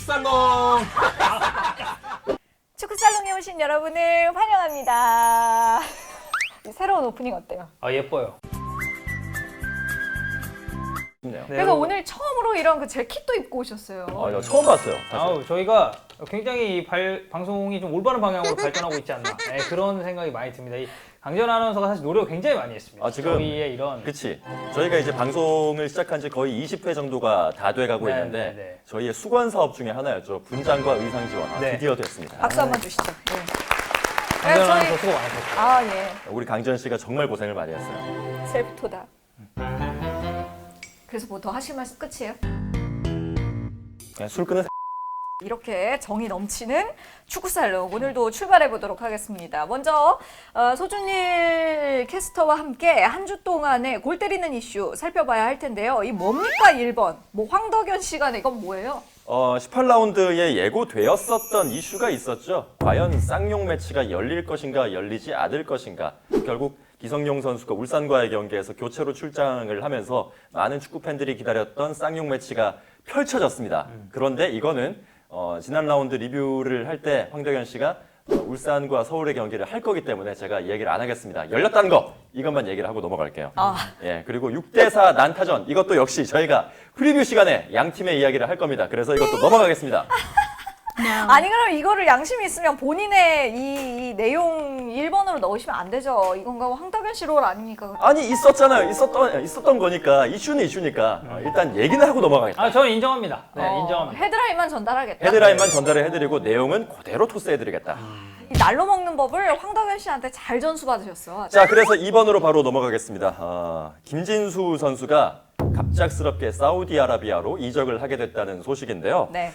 축구살롱. 축구살롱에 오신 여러분을 환영합니다. 새로운 오프닝 어때요? 아 예뻐요. 네, 그래서 오늘 처음으로 이런 그 재킷도 입고 오셨어요. 저 처음 봤어요. 사실. 아우 저희가 굉장히 방송이 좀 올바른 방향으로 발전하고 있지 않나 그런 생각이 많이 듭니다. 이 강전 아나운서가 사실 노력을 굉장히 많이 했습니다. 지금 저희의 이런 그치. 저희가 이제 방송을 시작한 지 거의 20회 정도가 다 돼가고 네, 있는데 네, 네. 저희의 수건 사업 중에 하나였죠. 분장과 의상 지원. 네. 드디어 됐습니다. 박수 한번 주시죠. 네. 강전 저희- 아나운서 수고 많으셨어요. 아 예. 우리 강지현 씨가 정말 고생을 많이 했어요. 셀프토다. 그래서 뭐 더 하실 말씀 끝이에요? 그냥 술 끊은 이렇게 정이 넘치는 축구살롱 오늘도 출발해 보도록 하겠습니다. 먼저 소준일 캐스터와 함께 한 주 동안의 골 때리는 이슈 살펴봐야 할 텐데요. 이 뭡니까 1번? 뭐 황덕연 시간에 이건 뭐예요? 18라운드에 예고되었었던 이슈가 있었죠. 과연 쌍용 매치가 열릴 것인가 열리지 않을 것인가. 결국 기성용 선수가 울산과의 경기에서 교체로 출장을 하면서 많은 축구 팬들이 기다렸던 쌍용 매치가 펼쳐졌습니다. 그런데 이거는 지난 라운드 리뷰를 할 때 황덕연 씨가 울산과 서울의 경기를 할 거기 때문에 제가 얘기를 안 하겠습니다. 열렸다는 거 이것만 얘기를 하고 넘어갈게요. 예, 그리고 6대4 난타전 이것도 역시 저희가 프리뷰 시간에 양 팀의 이야기를 할 겁니다. 그래서 이것도 넘어가겠습니다. 아니 그럼 이거를 양심이 있으면 본인의 이 내용 1번으로 넣으시면 안 되죠. 이건가 황덕연 씨 롤 아닙니까? 아니 있었잖아요. 있었던 거니까 이슈는 이슈니까 일단 얘기는 하고 넘어가겠다. 아 저는 인정합니다. 네 인정합니다. 헤드라인만 전달하겠다. 헤드라인만 전달을 해드리고 내용은 그대로 토스해드리겠다. 이 날로 먹는 법을 황덕연 씨한테 잘 전수받으셨어. 자, 그래서 2번으로 바로 넘어가겠습니다. 김진수 선수가 갑작스럽게 사우디아라비아로 이적을 하게 됐다는 소식인데요. 네.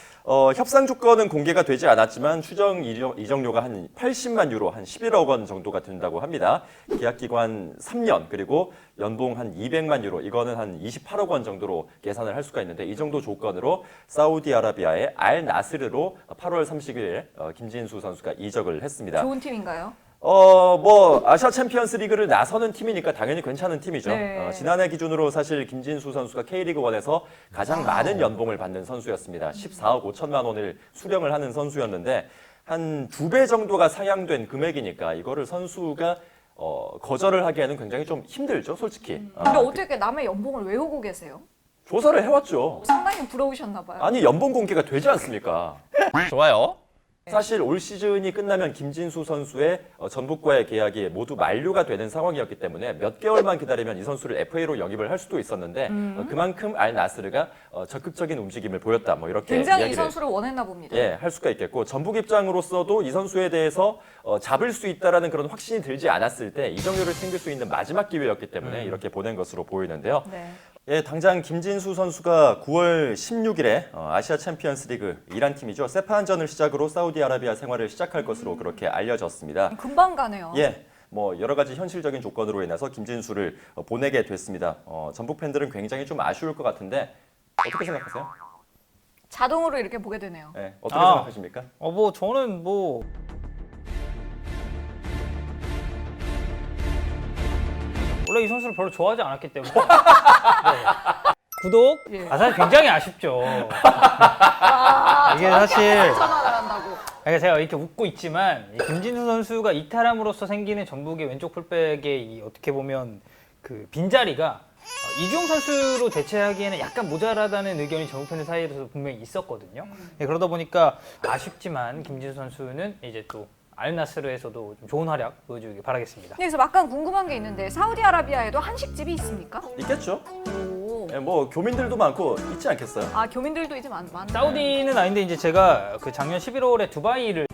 협상 조건은 공개가 되지 않았지만 추정 이적료가 한 80만 유로, 한 11억 원 정도가 된다고 합니다. 계약 기간 3년, 그리고 연봉 한 200만 유로, 이거는 한 28억 원 정도로 계산을 할 수가 있는데 이 정도 조건으로 사우디아라비아의 알 나스르로 8월 30일 김진수 선수가 이적을 했습니다. 좋은 팀인가요? 아시아 챔피언스 리그를 나서는 팀이니까 당연히 괜찮은 팀이죠. 네. 지난해 기준으로 사실 김진수 선수가 K리그 1에서 가장 많은 연봉을 받는 선수였습니다. 14억 5천만 원을 수령을 하는 선수였는데 한 2배 정도가 상향된 금액이니까 이거를 선수가 거절을 하기에는 굉장히 좀 힘들죠, 솔직히. 근데 어떻게 남의 연봉을 외우고 계세요? 조사를 해왔죠. 상당히 부러우셨나 봐요. 아니 연봉 공개가 되지 않습니까? 좋아요. 사실 올 시즌이 끝나면 김진수 선수의 전북과의 계약이 모두 만료가 되는 상황이었기 때문에 몇 개월만 기다리면 이 선수를 FA로 영입을 할 수도 있었는데 그만큼 알 나스르가 적극적인 움직임을 보였다. 뭐 이렇게 굉장히 이 이야기를 선수를 원했나 봅니다. 할 수가 있겠고 전북 입장으로서도 이 선수에 대해서 잡을 수 있다라는 그런 확신이 들지 않았을 때 이적료를 챙길 수 있는 마지막 기회였기 때문에 이렇게 보낸 것으로 보이는데요. 네. 당장 김진수 선수가 9월 16일에 아시아 챔피언스 리그 이란 팀이죠. 세판전을 시작으로 사우디아라비아 생활을 시작할 것으로 그렇게 알려졌습니다. 금방 가네요. 뭐 여러 가지 현실적인 조건으로 인해서 김진수를 보내게 됐습니다. 전북 팬들은 굉장히 좀 아쉬울 것 같은데 어떻게 생각하세요? 자동으로 이렇게 보게 되네요. 네, 어떻게 생각하십니까? 뭐 저는 뭐 원래 이 선수를 별로 좋아하지 않았기 때문에 네. 구독. 사실 굉장히 아쉽죠. 이게 사실 전화를 한다고. 제가 이렇게 웃고 있지만 이 김진수 선수가 이탈함으로써 생기는 전북의 왼쪽 풀백의 이 어떻게 보면 그 빈자리가 이주영 선수로 대체하기에는 약간 모자라다는 의견이 전북 팬들 사이에서 분명히 있었거든요. 그러다 보니까 아쉽지만 김진수 선수는 이제 또 알나스르에서도 좀 좋은 활약 보여주길 바라겠습니다. 그래서 막간 궁금한 게 있는데 사우디아라비아에도 한식집이 있습니까? 있겠죠. 오. 뭐 교민들도 많고 있지 않겠어요? 아 교민들도 이제 많네. 사우디는 아닌데 이제 제가 그 작년 11월에 두바이를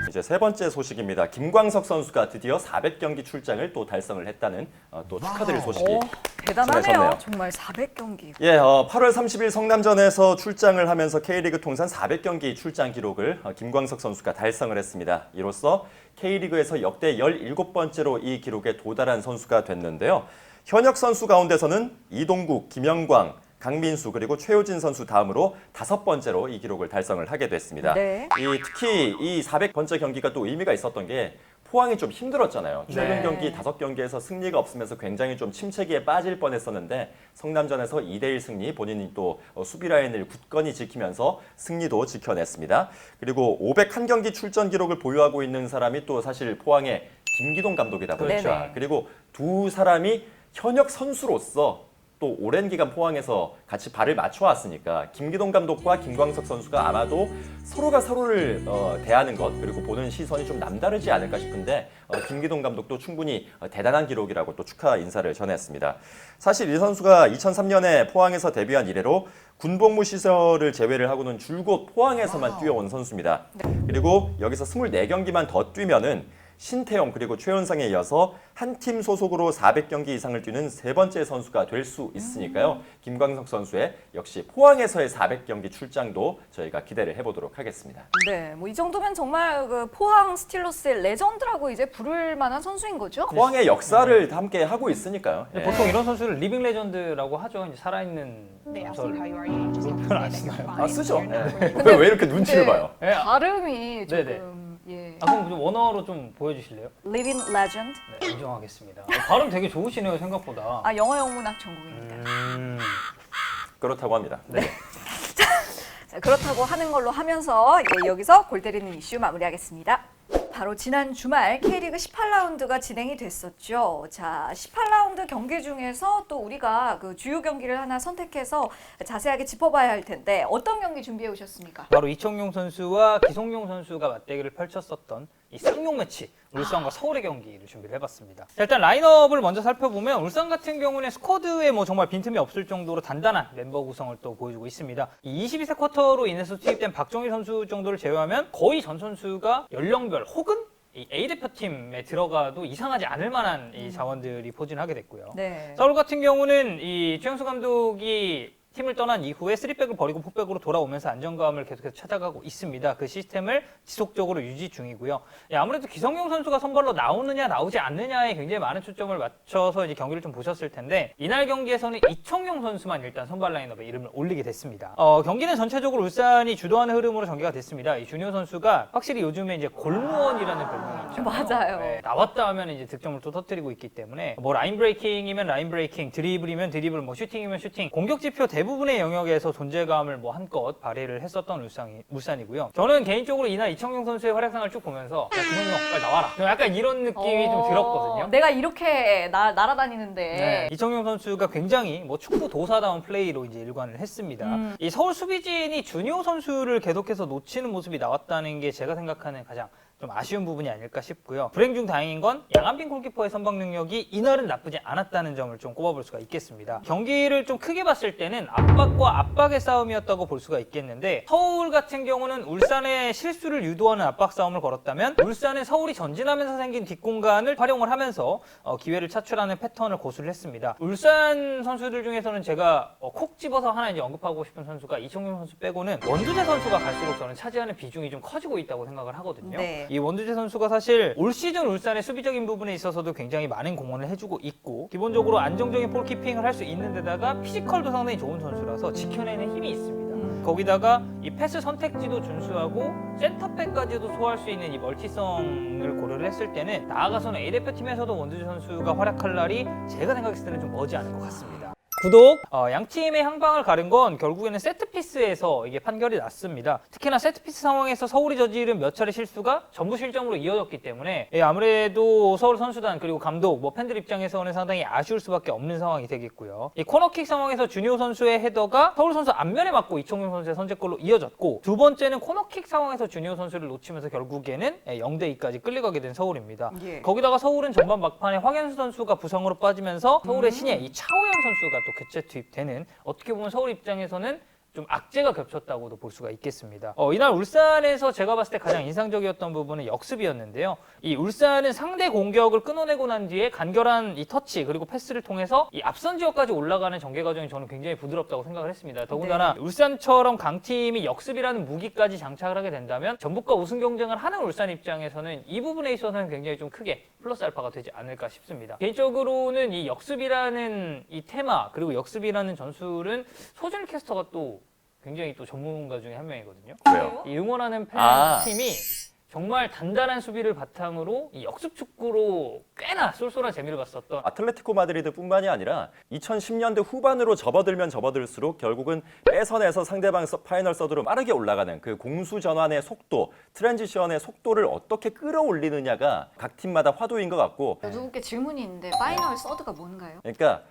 이제 세 번째 소식입니다. 김광석 선수가 드디어 400경기 출장을 또 달성을 했다는 또 축하드릴 소식이 대단하네요. 전해졌네요. 정말 400경기. 8월 30일 성남전에서 출장을 하면서 K리그 통산 400경기 출장 기록을 김광석 선수가 달성을 했습니다. 이로써 K리그에서 역대 17번째로 이 기록에 도달한 선수가 됐는데요. 현역 선수 가운데서는 이동국, 김영광, 강민수 그리고 최효진 선수 다음으로 5번째로 이 기록을 달성을 하게 됐습니다. 네. 특히 이 400번째 경기가 또 의미가 있었던 게 포항이 좀 힘들었잖아요. 최근 네. 경기 5경기에서 승리가 없으면서 굉장히 좀 침체기에 빠질 뻔했었는데 성남전에서 2대1 승리, 본인이 또 수비 라인을 굳건히 지키면서 승리도 지켜냈습니다. 그리고 501경기 출전 기록을 보유하고 있는 사람이 또 사실 포항의 김기동 감독이다 보니까 네네. 그리고 두 사람이 현역 선수로서 또 오랜 기간 포항에서 같이 발을 맞춰왔으니까 김기동 감독과 김광석 선수가 아마도 서로가 서로를 대하는 것 그리고 보는 시선이 좀 남다르지 않을까 싶은데 김기동 감독도 충분히 대단한 기록이라고 또 축하 인사를 전했습니다. 사실 이 선수가 2003년에 포항에서 데뷔한 이래로 군복무 시설을 제외를 하고는 줄곧 포항에서만 뛰어온 선수입니다. 그리고 여기서 24경기만 더 뛰면은 신태용 그리고 최연상에 이어서 한 팀 소속으로 400경기 이상을 뛰는 3번째 선수가 될 수 있으니까요. 김광석 선수의 역시 포항에서의 400경기 출장도 저희가 기대를 해보도록 하겠습니다. 네, 뭐 이 정도면 정말 그 포항 스틸러스의 레전드라고 이제 부를 만한 선수인 거죠? 포항의 역사를 함께 하고 있으니까요. 근데 보통 이런 선수를 리빙 레전드라고 하죠. 이제 살아있는 They ask 전설. you how you are, you just 그런 have 표현 to 안 say that 쓰나요? you're 아 fine. 쓰죠. You're not 예. really 왜 이렇게 눈치를 네. 봐요? 예. 발음이 조금 네네. 예. 그럼 좀 원어로 좀 보여주실래요? Living Legend. 네, 인정하겠습니다. 발음 되게 좋으시네요, 생각보다. 아, 영어 영문학 전공입니다. 그렇다고 합니다. 네. 자, 그렇다고 하는 걸로 하면서 여기서 골 때리는 이슈 마무리하겠습니다. 바로 지난 주말 K리그 18라운드가 진행이 됐었죠. 자, 18라운드 경기 중에서 또 우리가 그 주요 경기를 하나 선택해서 자세하게 짚어봐야 할 텐데 어떤 경기 준비해 오셨습니까? 바로 이청용 선수와 기성용 선수가 맞대결을 펼쳤었던 이 쌍용 매치, 울산과 서울의 경기를 준비를 해봤습니다. 자, 일단 라인업을 먼저 살펴보면 울산 같은 경우는 스쿼드에 뭐 정말 빈틈이 없을 정도로 단단한 멤버 구성을 또 보여주고 있습니다. 이 22세 쿼터로 인해서 투입된 박정희 선수 정도를 제외하면 거의 전 선수가 연령별 혹은 이 A대표팀에 들어가도 이상하지 않을 만한 이 자원들이 포진하게 됐고요. 네. 서울 같은 경우는 이 최영수 감독이 팀을 떠난 이후에 3백을 버리고 4백으로 돌아오면서 안정감을 계속해서 찾아가고 있습니다. 그 시스템을 지속적으로 유지 중이고요. 아무래도 기성용 선수가 선발로 나오느냐 나오지 않느냐에 굉장히 많은 초점을 맞춰서 이제 경기를 좀 보셨을 텐데 이날 경기에서는 이청용 선수만 일단 선발 라인업에 이름을 올리게 됐습니다. 경기는 전체적으로 울산이 주도하는 흐름으로 전개가 됐습니다. 이 준효 선수가 확실히 요즘에 이제 골무원이라는 별명이 있잖아요. 맞아요. 네, 나왔다 하면 이제 득점을 또 터뜨리고 있기 때문에 뭐 라인 브레이킹이면 라인 브레이킹, 드리블이면 드리블, 뭐 슈팅이면 슈팅, 공격 지표 대부분의 영역에서 존재감을 뭐 한껏 발휘를 했었던 울산이고요. 저는 개인적으로 이날 이청용 선수의 활약상을 쭉 보면서 야, 기성용 빨리 나와라. 약간 이런 느낌이 좀 들었거든요. 내가 이렇게 날아다니는데 네, 이청용 선수가 굉장히 뭐 축구 도사다운 플레이로 이제 일관을 했습니다. 이 서울 수비진이 준효 선수를 계속해서 놓치는 모습이 나왔다는 게 제가 생각하는 가장 좀 아쉬운 부분이 아닐까 싶고요. 불행 중 다행인 건 양한빈 골키퍼의 선방 능력이 이날은 나쁘지 않았다는 점을 좀 꼽아볼 수가 있겠습니다. 경기를 좀 크게 봤을 때는 압박과 압박의 싸움이었다고 볼 수가 있겠는데 서울 같은 경우는 울산의 실수를 유도하는 압박 싸움을 걸었다면 울산은 서울이 전진하면서 생긴 뒷공간을 활용을 하면서 기회를 차출하는 패턴을 고수를 했습니다. 울산 선수들 중에서는 제가 콕 집어서 하나 이제 언급하고 싶은 선수가 이청용 선수 빼고는 원두재 선수가 갈수록 저는 차지하는 비중이 좀 커지고 있다고 생각을 하거든요. 네. 이 원두재 선수가 사실 올 시즌 울산의 수비적인 부분에 있어서도 굉장히 많은 공헌을 해주고 있고 기본적으로 안정적인 볼키핑을 할 수 있는 데다가 피지컬도 상당히 좋은 선수라서 지켜내는 힘이 있습니다. 거기다가 이 패스 선택지도 준수하고 센터백까지도 소화할 수 있는 이 멀티성을 고려를 했을 때는 나아가서는 A대표팀에서도 원두재 선수가 활약할 날이 제가 생각했을 때는 좀 머지 않은 것 같습니다. 구독! 양 팀의 향방을 가른 건 결국에는 세트피스에서 이게 판결이 났습니다. 특히나 세트피스 상황에서 서울이 저지른 몇 차례 실수가 전부 실점으로 이어졌기 때문에 아무래도 서울 선수단 그리고 감독, 뭐 팬들 입장에서는 상당히 아쉬울 수밖에 없는 상황이 되겠고요. 이 코너킥 상황에서 준효 선수의 헤더가 서울 선수 앞면에 맞고 이청용 선수의 선제골로 이어졌고 두 번째는 코너킥 상황에서 준효 선수를 놓치면서 결국에는 0대2까지 끌려가게 된 서울입니다. 예. 거기다가 서울은 전반 막판에 황현수 선수가 부상으로 빠지면서 서울의 신예 이 차호연 선수가 또 교체 투입되는 어떻게 보면 서울 입장에서는 좀 악재가 겹쳤다고도 볼 수가 있겠습니다. 이날 울산에서 제가 봤을 때 가장 인상적이었던 부분은 역습이었는데요. 이 울산은 상대 공격을 끊어내고 난 뒤에 간결한 이 터치 그리고 패스를 통해서 이 앞선 지역까지 올라가는 전개 과정이 저는 굉장히 부드럽다고 생각을 했습니다. 더군다나 울산처럼 강팀이 역습이라는 무기까지 장착을 하게 된다면 전북과 우승 경쟁을 하는 울산 입장에서는 이 부분에 있어서는 굉장히 좀 크게 플러스 알파가 되지 않을까 싶습니다. 개인적으로는 이 역습이라는 이 테마 그리고 역습이라는 전술은 소준일 캐스터가 또 굉장히 또 전문가 중에 한 명이거든요. 왜요? 이 응원하는 아. 팬팀이 정말 단단한 수비를 바탕으로 이 역습 축구로 꽤나 쏠쏠한 재미를 봤었던 아틀레티코 마드리드뿐만이 아니라 2010년대 후반으로 접어들면 접어들수록 결국은 뺏어내서 상대방 파이널 서드로 빠르게 올라가는 그 공수 전환의 속도, 트랜지션의 속도를 어떻게 끌어올리느냐가 각 팀마다 화두인 것 같고, 누구께 질문이 있는데 파이널 서드가 뭔가요? 그러니까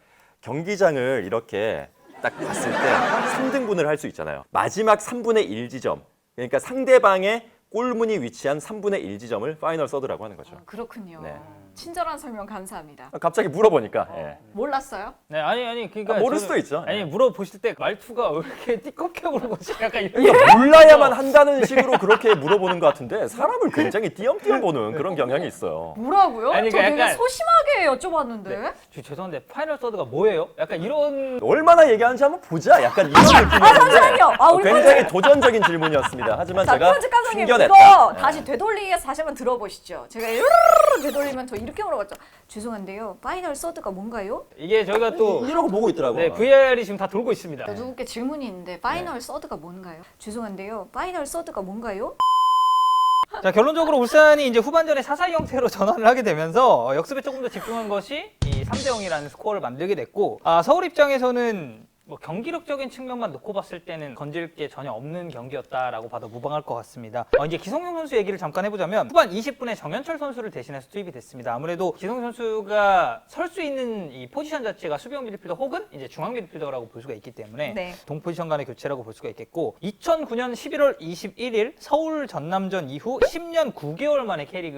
경기장을 이렇게 딱 봤을 때 3등분을 할 수 있잖아요. 마지막 3분의 1 지점, 그러니까 상대방의 골문이 위치한 3분의 1 지점을 파이널 서드라고 하는 거죠. 그렇군요. 네. 친절한 설명 감사합니다. 갑자기 물어보니까 예. 몰랐어요? 네, 아니 그러니까 모를 저는- 수도 있죠. 아니 예. 물어보실 때 말투가 왜 이렇게 띠껍게 물어보지? 약간 이런 그러니까 몰라야만 한다는 식으로 그렇게 물어보는 것 같은데 사람을 굉장히 띄엄띄엄 보는 그런 경향이 있어요. 뭐라고요? 아니, 저 그러니까 되게 약간- 소심하게 여쭤봤는데. 죄송한데 파이널 서드가 뭐예요? 약간 이런 얼마나 얘기하는지 한번 보자. 약간 이런 느낌이었는데 잠시만요. 우리 굉장히 도전적인 질문이었습니다. 하지만 자, 제가 편집 감독님 숨겨냈다. 이거 예. 다시 되돌리기 위해서 다시 한번 들어보시죠. 제가 이르르르 되돌리면 저 이렇게 물어봤죠. 죄송한데요. 파이널 서드가 뭔가요? 이게 저희가 또 이러고 보고 있더라고요. 네, VR이 지금 다 돌고 있습니다. 누구께 질문이 있는데 파이널 서드가 뭔가요? 죄송한데요. 파이널 서드가 뭔가요? 자, 결론적으로 울산이 이제 후반전에 4-4 형태로 전환을 하게 되면서 역습에 조금 더 집중한 것이 이 3대0이라는 스코어를 만들게 됐고, 서울 입장에서는 뭐 경기력적인 측면만 놓고 봤을 때는 건질 게 전혀 없는 경기였다라고 봐도 무방할 것 같습니다. 이제 기성용 선수 얘기를 잠깐 해보자면 후반 20분에 정현철 선수를 대신해서 투입이 됐습니다. 아무래도 기성용 선수가 설 수 있는 이 포지션 자체가 수비형 미드필더 혹은 이제 중앙 미드필더라고 볼 수가 있기 때문에 네. 동포지션 간의 교체라고 볼 수가 있겠고, 2009년 11월 21일 서울 전남전 이후 10년 9개월 만에 K리그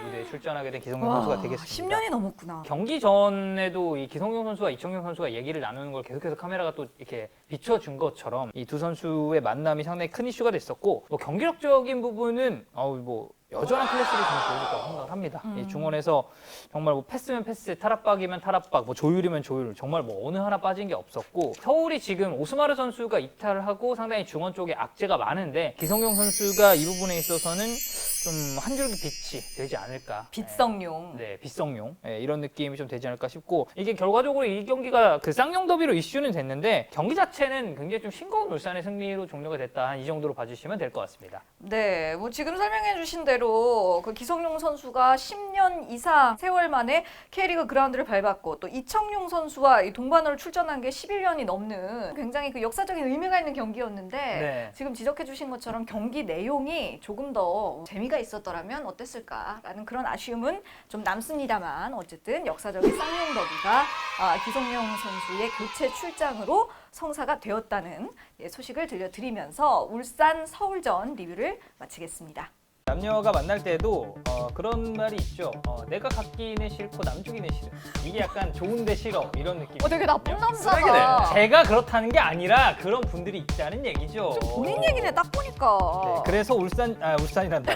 무대에 출전하게 된 기성용 선수가 되겠습니다. 10년이 넘었구나. 경기 전에도 이 기성용 선수와 이청용 선수가 얘기를 나누는 걸 계속해서 카메라가 또 이렇게 비춰준 것처럼 이 두 선수의 만남이 상당히 큰 이슈가 됐었고, 뭐 경기력적인 부분은 뭐 여전한 클래스를 저는 보여줬다고 생각을 합니다. 이 중원에서 정말 뭐 패스면 패스, 탈압박이면 탈압박, 뭐 조율이면 조율, 정말 뭐 어느 하나 빠진 게 없었고, 서울이 지금 오스마르 선수가 이탈을 하고 상당히 중원 쪽에 악재가 많은데 기성용 선수가 이 부분에 있어서는 좀 한 줄기 빛이 되지 않을까. 빛성용. 네, 빗성용. 네, 이런 느낌이 좀 되지 않을까 싶고, 이게 결과적으로 이 경기가 그 쌍용 더비로 이슈는 됐는데 경기 자체는 굉장히 좀 싱거운 울산의 승리로 종료가 됐다. 한 이 정도로 봐주시면 될 것 같습니다. 네, 뭐 지금 설명해 주신 대로 그 기성용 선수가 10년 이상 세월 만에 K리그 그라운드를 밟았고, 또 이청용 선수와 이 동반으로 출전한 게 11년이 넘는 굉장히 그 역사적인 의미가 있는 경기였는데, 네. 지금 지적해 주신 것처럼 경기 내용이 조금 더 재미가 있었더라면 어땠을까라는 그런 아쉬움은 좀 남습니다만, 어쨌든 역사적인 쌍용 더비가 기성용 선수의 교체 출장으로 성사가 되었다는 소식을 들려드리면서 울산 서울전 리뷰를 마치겠습니다. 남녀가 만날 때도 그런 말이 있죠. 내가 갖기는 싫고 남 주기는 싫어. 이게 약간 좋은데 싫어 이런 느낌. 되게 나쁜 쓰레기네. 남자다. 제가 그렇다는 게 아니라 그런 분들이 있다는 얘기죠. 본인 얘기네 딱 보니까. 네, 그래서 울산이란다.